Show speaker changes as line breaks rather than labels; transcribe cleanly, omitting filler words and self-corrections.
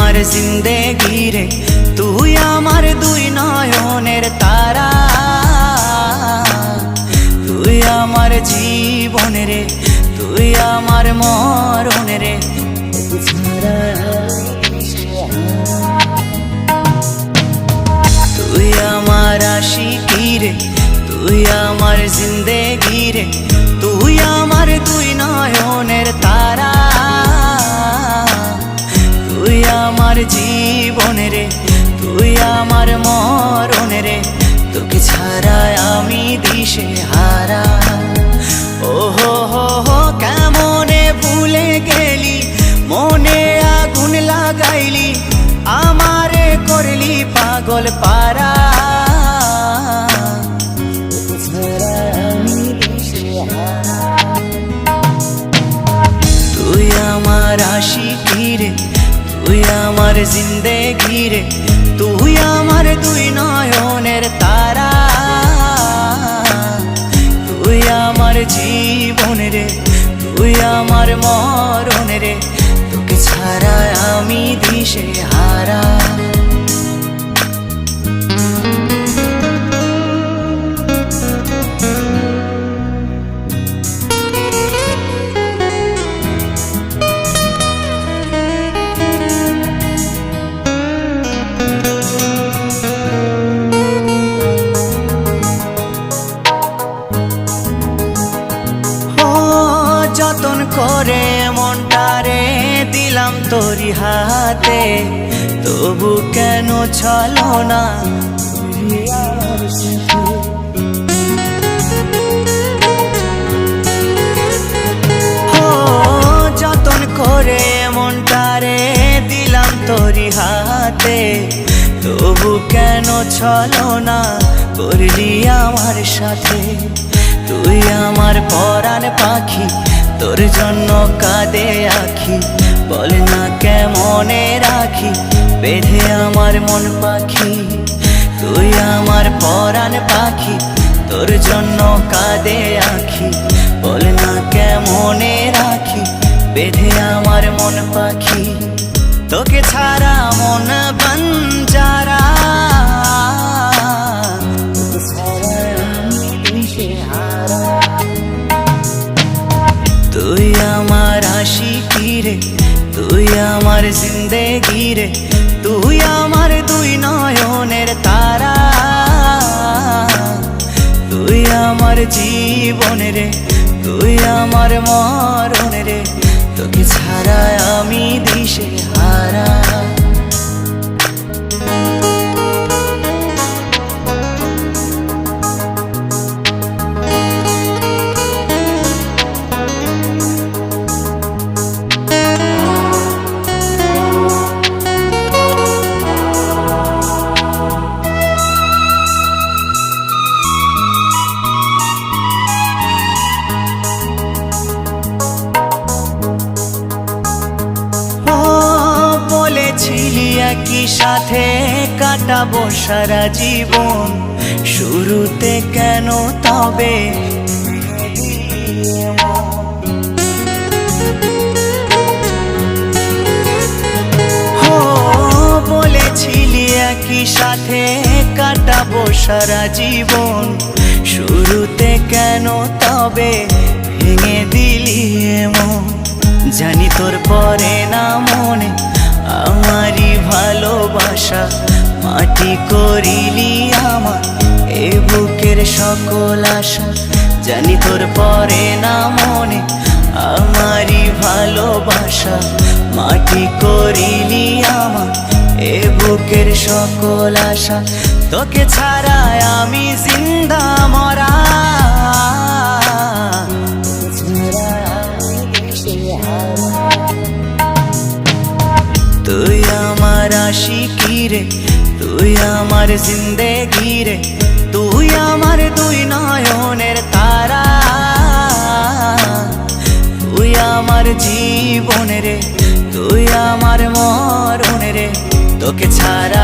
আমার জিন্দেগি রে, তুই আমার দুই নয়নের তারা, তুই আমার জীবন রে, তুই আমার মরণ রে। তুই আমার আশিকি রে, তুই আমার জিন্দেগি রে, তুই আমার দুই নয়নের তারা, তুই আমার জীবন রে, তুই আমার মরণ রে। তোকে ছাড়া আমি দিশে হারা। ও হো হো হো কেমনে ভুলে গেলি, মনে আগুন লাগাইলি, আমারে করলি পাগল পারা। তুই আমার আশিকি রে, তুই আমার জিন্দেগি রে, তুই আমার দুই নয়নের তারা, তুই আমার জীবন রে, তুই আমার মরণ রে। তোকে ছাড়া আমি দিশে হারা। যতন করে মনটারে দিলাম তোরি হাতে, তবু কেন চলো না যতন করে মনটারে দিলাম তোরি হাতে, তবু কেন চলো না করলি আমার সাথে। তুই আমার পরাণ পাখি, তোর জন্য কাঁদে আখি, বল না কেমনে রাখি বেঁধে আমার মন পাখি। তুই আমার পরাণ পাখি, তোর জন্য কাঁদে আখি, বল না কেমনে রাখি বেঁধে আমার মন পাখি। তোকে ছাড়া মন বঞ্জারা, তুই আমার আশিকি রে, তুই আমার জিন্দেগি রে, তুই আমার দুই নয়নের তারা, তুই আমার জীবন রে, তুই আমার মরণ রে। তোকে ছাড়া আমি দিশে হারা। একই সাথে কাটাবো সারা জীবন, শুরুতে কেন তবে বলেছিলি একই সাথে কাটাবো সারা জীবন, শুরুতে কেন তবে ভেঙে দিলি এমন। জানি তোর পরে না মনে আমারই ভালোবাসা, মাটি করিলি আমার এ বুকের সকল আশা। জানি তোর পরে না মনে আমারই ভালোবাসা, মাটি করিলি আমার এ বুকের সকল আশা। তোকে ছাড়া আমি জিন্দা মরা, তুই আমার আশিকি রে, তুই আমার জিন্দেগি রে, তুই আমার দুই নয়নের তারা, তুই আমার জীবন রে, তুই আমার মরণ রে। তোকে ছাড়া